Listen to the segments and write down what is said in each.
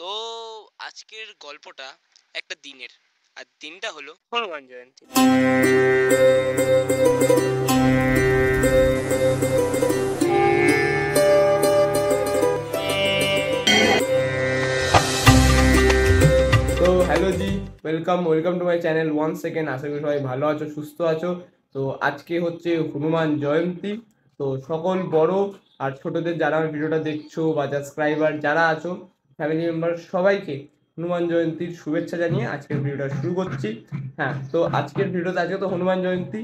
তো আজকের গল্পটা একটা দিনের, আর দিনটা হলো হনুমান জয়ন্তী। তো hello ji, welcome to my channel one second. আশা করি সবাই ভালো আছো, সুস্থ আছো। তো আজকে হচ্ছে হনুমান জয়ন্তী। তো সকল বড় আর ছোটদের যারা আমার ভিডিওটা দেখছো বা সাবস্ক্রাইবার যারা আছো, ফ্যামিলি মেম্বার, সবাইকে হনুমান জয়ন্তীর শুভেচ্ছা জানিয়ে আজকের ভিডিওটা শুরু করছি। হ্যাঁ, তো আজকের ভিডিওতে আজকে তো হনুমান জয়ন্তী,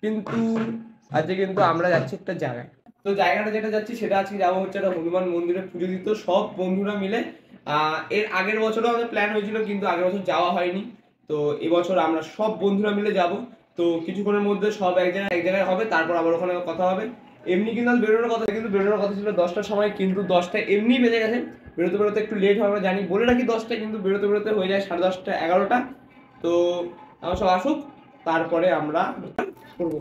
কিন্তু আজকে কিন্তু আমরা যাচ্ছি একটা জায়গায়। তো জায়গাটা যেটা যাচ্ছি সেটা আজকে যাবো হচ্ছে একটা হনুমান মন্দিরে পুজো দিত সব বন্ধুরা মিলে। এর আগের বছরও আমাদের প্ল্যান হয়েছিল, কিন্তু আগের বছর যাওয়া হয়নি। তো এবছর আমরা সব বন্ধুরা মিলে যাব। তো কিছুক্ষণের মধ্যে সব এক জায়গায় হবে, তারপর আবার ওখানে কথা হবে। এমনি কিন্তু বেরোনোর কথা ছিল 10টার সময়, কিন্তু 10টা এমনি বেজে গেছে। বেরোতে একটু লেট হবে, আমরা জানি, বলে রাখি 10টায়, কিন্তু বেরোতে হয়ে যায় 10:30 11টা। তো আমরা সব আসুক, তারপরে আমরা করবো।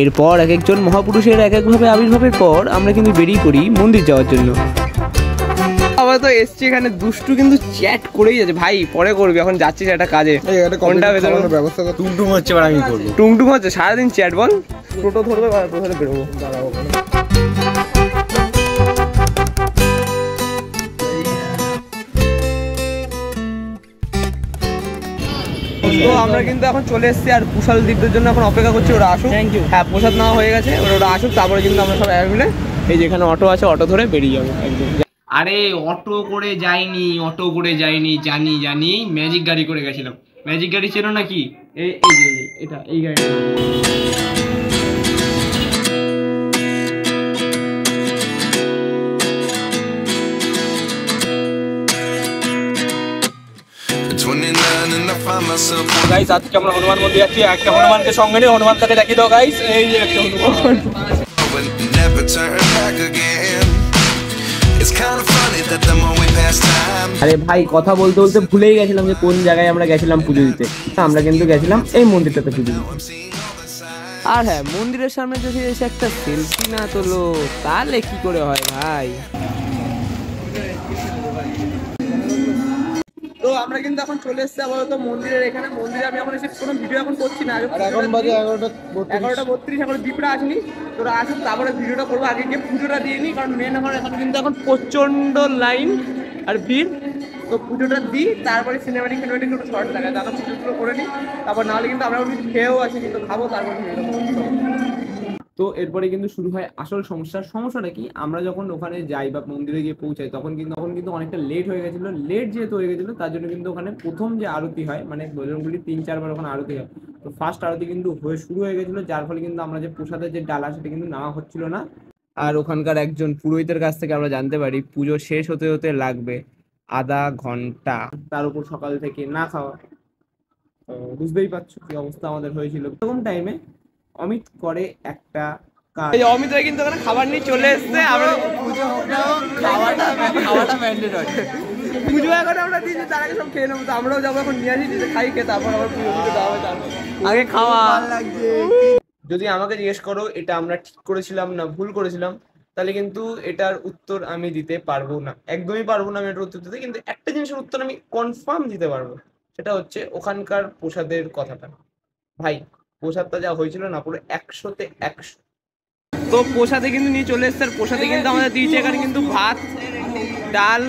এরপর এক একজন মহাপুরুষের এক একভাবে আবির্ভাবের পর আমরা কিন্তু বেরিয়ে পড়ি মন্দির যাওয়ার জন্য। আবার তো এসছি এখানে, দুষ্টু কিন্তু চ্যাট করেই যাচ্ছে। ভাই পরে করবি, এখন যাচ্ছিস একটা কাজে। কোনটা ব্যবস্থা কর। টুংটুং হচ্ছে, এবার আমি করবো। টুংটুং হচ্ছে সারাদিন চ্যাট। বল, টোটো ধরবে, কোথায় বেরোবো। তো আমরা কিন্তু এখন চলে এসেছি, আর কুশাল দ্বীপদের জন্য এখন অপেক্ষা করছি, ওরা আসুক। হ্যাঁ, প্রসাদ নেওয়া হয়ে গেছে, ওরা আসুক, তারপরে কিন্তু আমরা সব এক মিলে এই যেখানে অটো আছে, অটো ধরে বেরিয়ে যাবো একদম। আরে অটো করে যাইনি, জানি ম্যাজিক গাড়ি করে গেছিলাম। ম্যাজিক গাড়ি চেনো নাকি? এই গাড়ি। গাইস, আজকে আমরা হনুমান মন্দির যাচ্ছি। একটা হনুমানকে সঙ্গে নিয়ে, হনুমানটাকে দেখি দাও গাইস, এই যে একটা হনুমান। আরে ভাই, কথা বলতে ভুলেই গেছিলাম যে কোন জায়গায় আমরা গেছিলাম পুজো দিতে। আমরা কিন্তু গেছিলাম এই মন্দিরটাতে পুজো দিতে। আর হ্যাঁ, মন্দিরের সামনে যদি এসে একটা সেলফি না তোলো তাহলে কি করে হয় ভাই। তো আমরা কিন্তু এখন চলে এসেছি আপাতত মন্দিরের এখানে। মন্দিরে আমি এখন এসে কোনো ভিডিও এখন করছি না, এখন বাজে 11:32। এখন দীপরা আসেনি, তোরা আসুক, তারপরে ভিডিওটা করবো। আগে গিয়ে পুজোটা দিয়ে নিই, কারণ মেন এখন কিন্তু এখন প্রচণ্ড লাইন আর ভিড়। তো পুজোটা দিই, তারপরে সিনেমাটিক একটু শর্ট লাগায়, তারপর পুজোগুলো করে নিই। তারপর নাহলে কিন্তু আমরা খেয়েও আছি, কিন্তু খাবো তারপর ভিডিওটা। তো এরপরে কিন্তু শুরু হয় আসল সমস্যাটা কি, আমরা যখন ওখানে যাই বা মন্দিরে গিয়ে পৌঁছাই, তখন কিন্তু অনেকটা লেট হয়ে গেছিলো। লেট যেহেতু হয়ে গেছিলো, তার জন্য কিন্তু ওখানে প্রথম যে আরতি হয়, মানে বজরংবলী 3-4 বার ওখানে আরতি হয়, তো ফার্স্ট আরতি কিন্তু শুরু হয়ে গেছিলো, যার ফলে কিন্তু আমরা যে প্রসাদের যে ডালা সেটা কিন্তু নেওয়া হচ্ছিল না। আর ওখানকার একজন পুরোহিতের কাছ থেকে আমরা জানতে পারি পুজো শেষ হতে লাগবে আধা ঘন্টা, তার উপর সকাল থেকে না খাওয়া। তো বুঝতেই পারছো কি অবস্থা আমাদের হয়েছিল। এরকম টাইমে অমিত করে একটা কাজ। এই অমিত ভাই কিন্তু ওখানে খাবার নিয়ে চলে এসেছে। আমরা খাওয়াটা ম্যান্ডেটরি। পুজো এখন আমরা দিয়েছি, তার আগে সব খেয়ে নেবো। তো আমরাও যাবো এখন, নিয়ে আসি, খাই, খেয়ে তারপর আবার পুজো দেওয়া হবে। তারপর আগে খাওয়া লাগছে। যদি আমাকে জিজ্ঞেস করো এটা আমরা ঠিক করেছিলাম না ভুল করেছিলাম, তাহলে কিন্তু এটার উত্তর আমি দিতে পারবো না, একদমই পারবো না আমি এটার উত্তর দিতে। কিন্তু একটা জিনিসের উত্তর আমি কনফার্ম দিতে পারবো, সেটা হচ্ছে ওখানকার প্রসাদের কথাটা। ভাই, প্রসাদটা যা হয়েছিল না, পুরো 100-তে 100। তো প্রসাদে কিন্তু নিয়ে চলে এসছে, আর প্রসাদে কিন্তু আমাদের দিয়েছে এখানে কিন্তু ভাত, ডাল,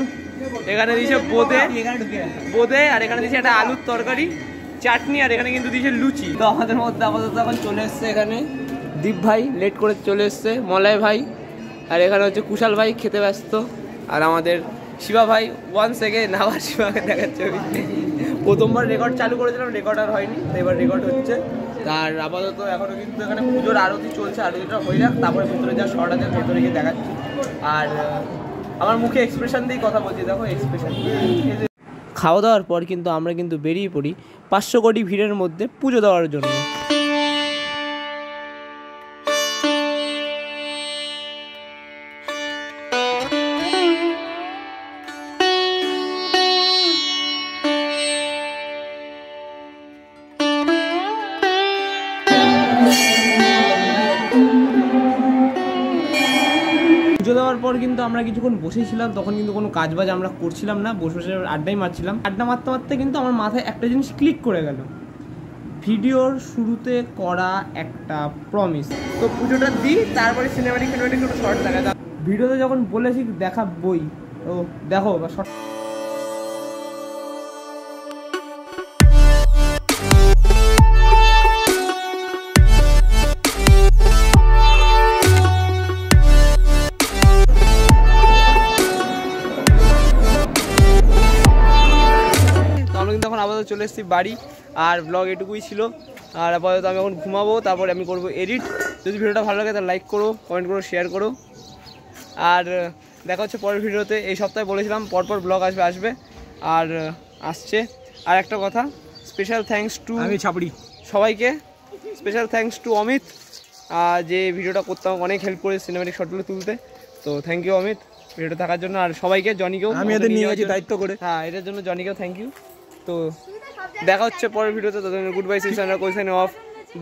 এখানে দিয়েছে বোঁদে, আর এখানে দিয়েছে একটা আলুর তরকারি, চাটনি, আর এখানে কিন্তু দিয়েছে লুচি। তো আমাদের মধ্যে আপাতত এখন চলে এসছে এখানে দীপ ভাই, লেট করে চলে এসছে, মলয় ভাই, আর এখানে হচ্ছে কুশাল ভাই খেতে ব্যস্ত, আর আমাদের শিবা ভাই ওয়ান সেকেন্ড আবার শিবাকে দেখাচ্ছে। প্রথমবার রেকর্ড চালু করেছিলাম, রেকর্ড আর হয়নি, এবার রেকর্ড হচ্ছে। আর আপাতত এখনো কিন্তু এখানে পুজোর আরতি চলছে, আরতিটা হয়ে যাক, তারপরে ভেতরে যা শর্ট আছে ভেতরে গিয়ে দেখাচ্ছি। আর আমার মুখে এক্সপ্রেশন দিয়েই কথা বলছি, দেখো এক্সপ্রেশন। খাওয়া দাওয়ার পর কিন্তু আমরা কিন্তু বেরিয়ে পড়ি 500 কোটি ভিড়ের মধ্যে পুজো দেওয়ার জন্য। পুজো দেওয়ার পর কিন্তু আমরা কিছুক্ষণ বসেছিলাম, তখন কিন্তু কোনো কাজ বাজ আমরা করছিলাম না, বসে বসে আড্ডাই মারছিলাম। আড্ডা মারতে মারতে কিন্তু আমার মাথায় একটা জিনিস ক্লিক করে গেল, ভিডিওর শুরুতে করা একটা প্রমিস। তো পুজোটা দিই, তারপরে সিনেমাটিক কোনো শর্ট দেখা। ভিডিওতে যখন বলেছি দেখাবই, তো দেখো বা শর্ট। এখন আপাতত চলে এসেছি বাড়ি, আর ব্লগ এটুকুই ছিল। আর আপাতত আমি এখন ঘুমাবো, তারপরে আমি করবো এডিট। যদি ভিডিওটা ভালো লাগে তাহলে লাইক করো, কমেন্ট করো, শেয়ার করো। আর দেখা হচ্ছে পরের ভিডিওতে। এই সপ্তাহে বলেছিলাম পরপর ব্লগ আসবে আর আসছে। আর একটা কথা, স্পেশাল থ্যাঙ্কস টু সবাইকে, স্পেশাল থ্যাঙ্কস টু অমিত, যে ভিডিওটা করতাম অনেক হেল্প করে সিনেমাটিক শটগুলো তুলতে। তো থ্যাংক ইউ অমিত ভিডিওটা থাকার জন্য। আর সবাইকে, জনিকেও আমি এদের নিয়ে গেছি দায়িত্ব করে, হ্যাঁ এটার জন্য জনিকেও থ্যাংক ইউ। তো দেখা হচ্ছে পরের ভিডিওতে, ততদিন good bye, season question of,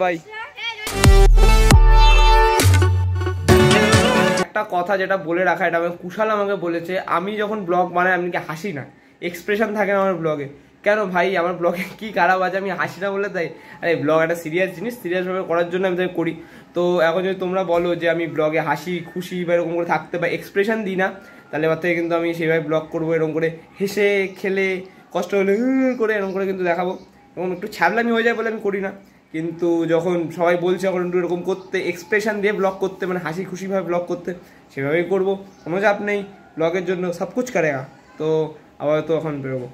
bye. একটা কথা যেটা বলে রাখা, এটা আমি কুশাল আমাকে বলেছে, আমি যখন ব্লগ বানাই আমি কি হাসি না, এক্সপ্রেশন থাকে না আমার ব্লগে। কেন ভাই, আমার ব্লগে কি খারাপ আছে আমি হাসি না বলে? তাই আরে ব্লগ একটা সিরিয়াস জিনিস, সিরিয়াসভাবে করার জন্য আমি তাই করি। তো এখন যদি তোমরা বলো যে আমি ব্লগে হাসি খুশি বা এরকম করে থাকতে বা এক্সপ্রেশন দিই না, তাহলে এবার থেকে কিন্তু আমি সেইভাবে ব্লগ করবো, এরকম করে হেসে খেলে, কষ্ট হলে করে এরকম করে কিন্তু দেখাবো। এবং একটু ছ্যাবলামি হয়ে যায় বলে আমি করি না, কিন্তু যখন সবাই বলছে এখন একটু এরকম করতে, এক্সপ্রেশন দিয়ে ব্লগ করতে, মানে হাসি খুশিভাবে ব্লগ করতে, সেভাবেই করবো, কোনো চাপ নেই। ব্লগের জন্য সব কুছ করেগা। তো আবার তো এখন বেরোবো।